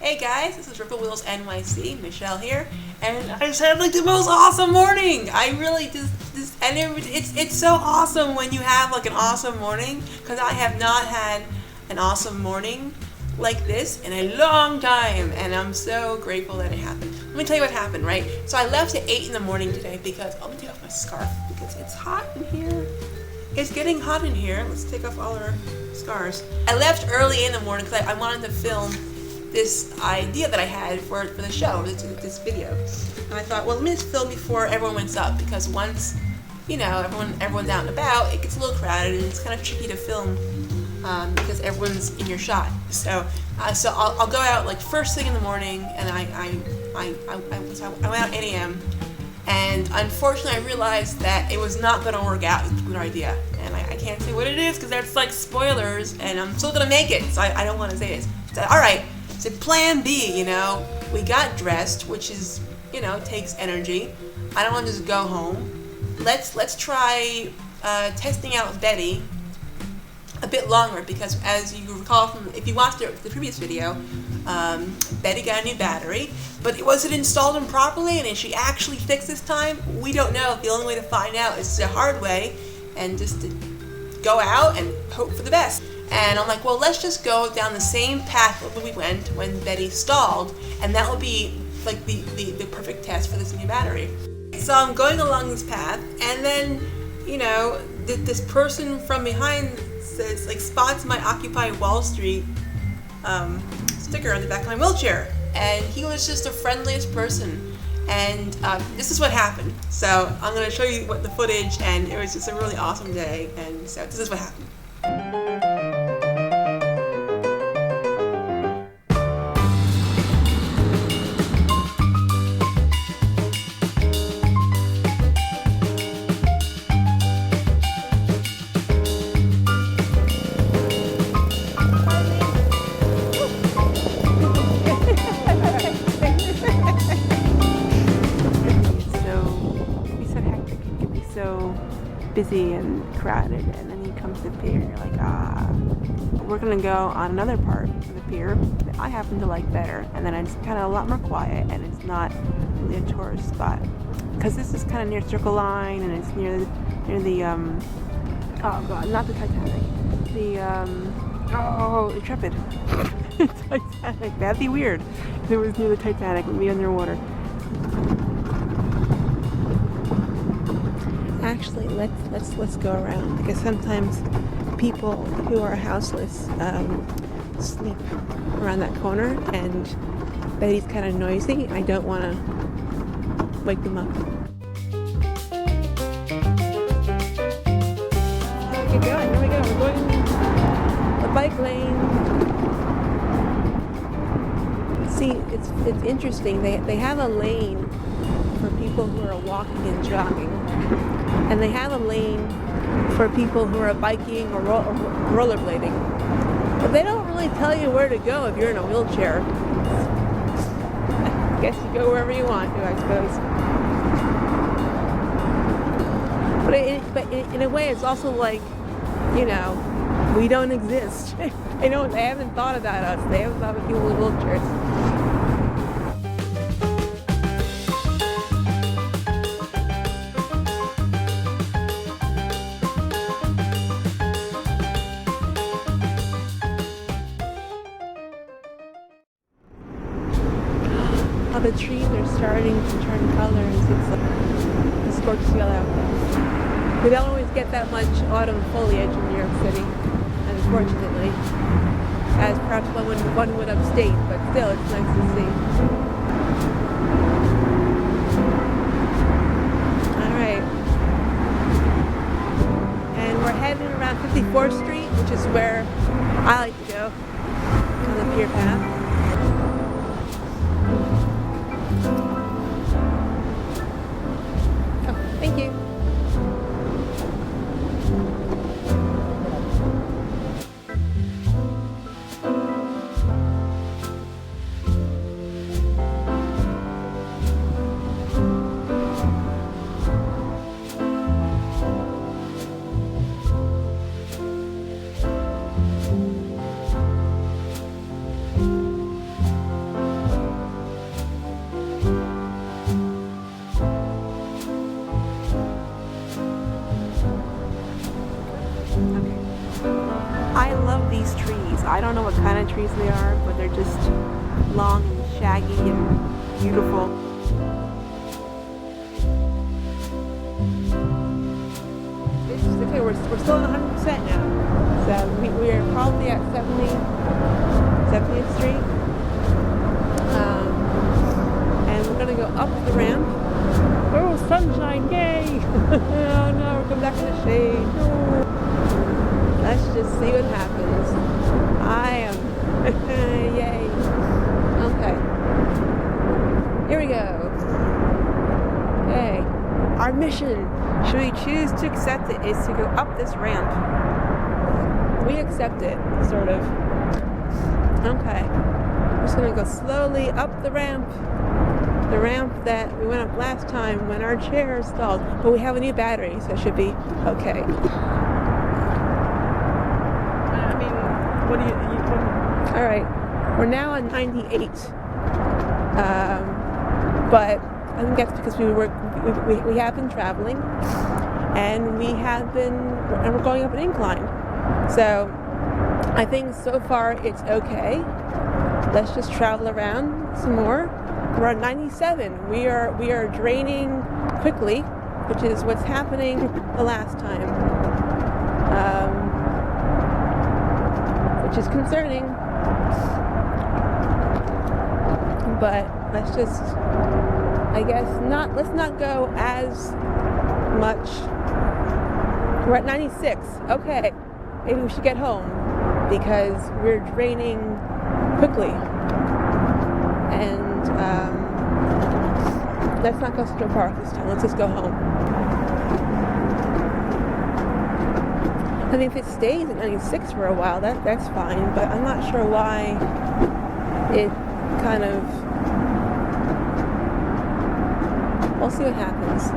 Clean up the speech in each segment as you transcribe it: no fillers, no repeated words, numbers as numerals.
Hey guys, this is Rebelwheels NYC, Michelle here, and I just had like the most awesome morning. I really it's so awesome when you have like an awesome morning, because I have not had an awesome morning like this in a long time, and I'm so grateful that it happened. Let me tell you what happened, right? So I left at 8 in the morning today because, let me take off my scarf because it's hot in here. It's getting hot in here. Let's take off all our scarves. I left early in the morning because I wanted to film this idea that I had for the show, this video. And I thought, well, let me just film before everyone wakes up, because once, you know, everyone's out and about, it gets a little crowded and it's kind of tricky to film because everyone's in your shot. So I'll go out like first thing in the morning, and I went out 8 a.m. And unfortunately, I realized that it was not going to work out. It's a good idea, and I can't say what it is because that's like spoilers, and I'm still going to make it, so I don't want to say this. So, all right. So plan B, you know, we got dressed, which is, you know, takes energy. I don't want to just go home. Let's try testing out Betty a bit longer, because as you recall from, if you watched the previous video, Betty got a new battery, but was it installed improperly, and is she actually fixed this time? We don't know. The only way to find out is the hard way, and just to go out and hope for the best. And I'm like, well, let's just go down the same path that we went when Betty stalled, and that will be like the perfect test for this new battery. So I'm going along this path, and then, you know, this person from behind says, like, spots my Occupy Wall Street sticker on the back of my wheelchair, and he was just the friendliest person. And this is what happened. So I'm going to show you the footage, and it was just a really awesome day. And so this is what happened. Busy and crowded, and then you come to the pier and you're like, we're gonna go on another part of the pier that I happen to like better, and then it's kind of a lot more quiet, and it's not really a tourist spot, because this is kind of near Circle Line, and it's near the oh god, not the Titanic, the Intrepid. Titanic. That'd be weird if it was near the Titanic. We'd be underwater. Actually, let's go around, because sometimes people who are houseless sleep around that corner, and Betty's kind of noisy. I don't want to wake them up. Keep going. Here we go. We're going the bike lane. See, it's interesting. They have a lane for people who are walking and jogging, and they have a lane for people who are biking or rollerblading. But they don't really tell you where to go if you're in a wheelchair. I guess you go wherever you want to, I suppose. But in a way, it's also like, you know, we don't exist. They haven't thought about us. They haven't thought of people in wheelchairs. The trees are starting to turn colors. It's like a scorched yellow. We don't always get that much autumn foliage in New York City, unfortunately, as perhaps one would upstate, but still, it's nice to see. Alright. And we're heading around 54th Street, which is where I like to go on the pier path. Thank you. trees they are, but they're just long and shaggy and beautiful. Okay, we're still at 100% now. So we are probably at 70th Street. And we're gonna go up the ramp. Oh, sunshine, yay! Oh no, we're going back in the shade. No. Let's just see what happens. Yay. Okay. Here we go. Okay. Our mission, should we choose to accept it, is to go up this ramp. We accept it, sort of. Okay. We're just gonna go slowly up the ramp. The ramp that we went up last time when our chair stalled. But we have a new battery, so it should be okay. I mean, what do you all right, we're now on 98. But I think that's because we have been traveling, and we're going up an incline. So I think so far it's okay. Let's just travel around some more. We're at 97. We are draining quickly, which is what's happening the last time, which is concerning. But let's just, I guess, let's not go as much. We're at 96. Okay, maybe we should get home because we're draining quickly. And let's not go Central Park this time. Let's just go home. I mean, if it stays at 96 for a while, that's fine. But I'm not sure why it kind of. We'll see what happens.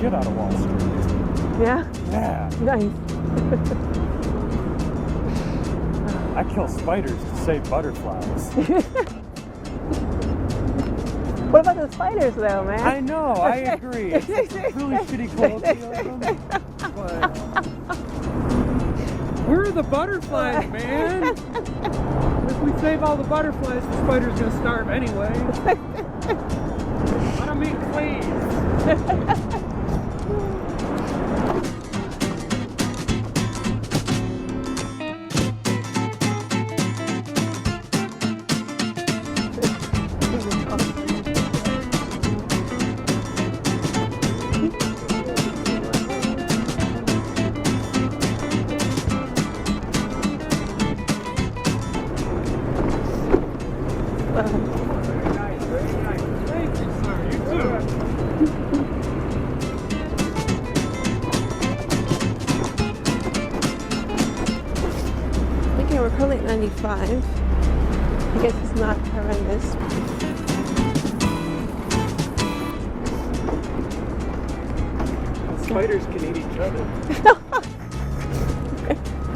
Shit out of Wall Street. Yeah? Yeah. Nice. I kill spiders to save butterflies. What about the spiders though, man? I know, I agree. It's really shitty colloquialism. But where are the butterflies, man? If we save all the butterflies, the spider's gonna starve anyway. Let them eat, please. We're currently at 95. I guess it's not horrendous. Spiders can eat each other.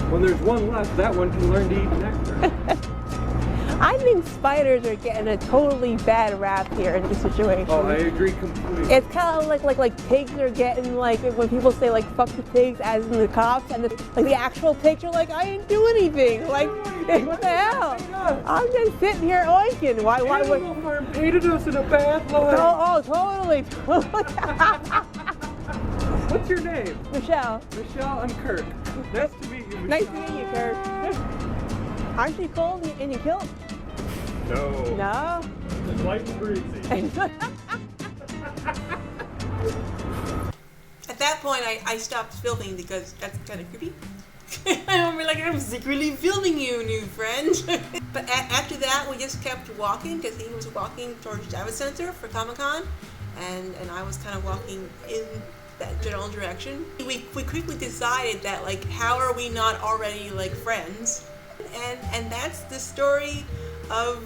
When there's one left, that one can learn to eat nectar. I think spiders are getting a totally bad rap here in this situation. Oh, I agree completely. It's kind of like pigs are getting, like, when people say, like, fuck the pigs, as in the cops, and the actual pigs are like, I didn't do anything. Like, what the hell? I'm just sitting here oinking. Why? Animal Farm painted us in a bad light. Oh, totally. What's your name? Michelle. Michelle, I'm Kirk. Nice to meet you, Michelle. Nice to meet you, Kirk. Aren't you cold and you killed? No. No? It's light and breezy. At that point, I stopped filming because that's kind of creepy. I'm like, I'm secretly filming you, new friend. But after that, we just kept walking because he was walking towards Javits Center for Comic-Con, and I was kind of walking in that general direction. We quickly decided that, like, how are we not already, like, friends? And that's the story of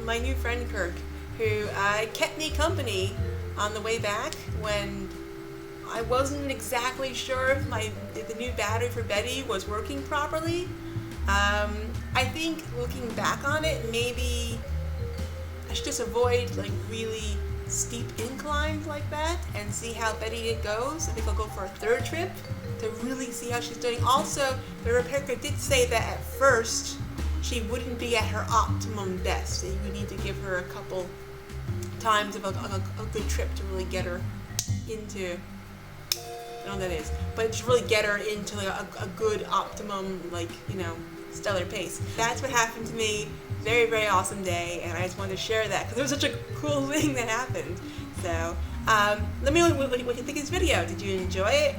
my new friend Kirk, who kept me company on the way back when I wasn't exactly sure if the new battery for Betty was working properly. I think looking back on it, maybe I should just avoid like really steep inclines like that and see how Betty it goes. I think I'll go for a third trip to really see how she's doing. Also, the repair did say that at first she wouldn't be at her optimum best. So you need to give her a couple times of a good trip to really get her into, I don't know what that is, but to really get her into like a good optimum, like, you know, stellar pace. That's what happened to me. Very, very awesome day, and I just wanted to share that because it was such a cool thing that happened. So let me know what you think of this video. Did you enjoy it?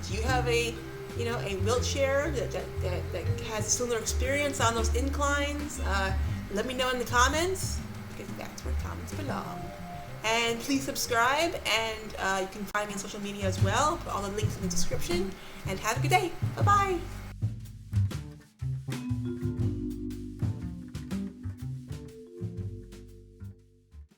Do you have a wheelchair that has a similar experience on those inclines? Let me know in the comments, because that's where comments belong. And please subscribe, and you can find me on social media as well. Put all the links in the description. And have a good day. Bye-bye.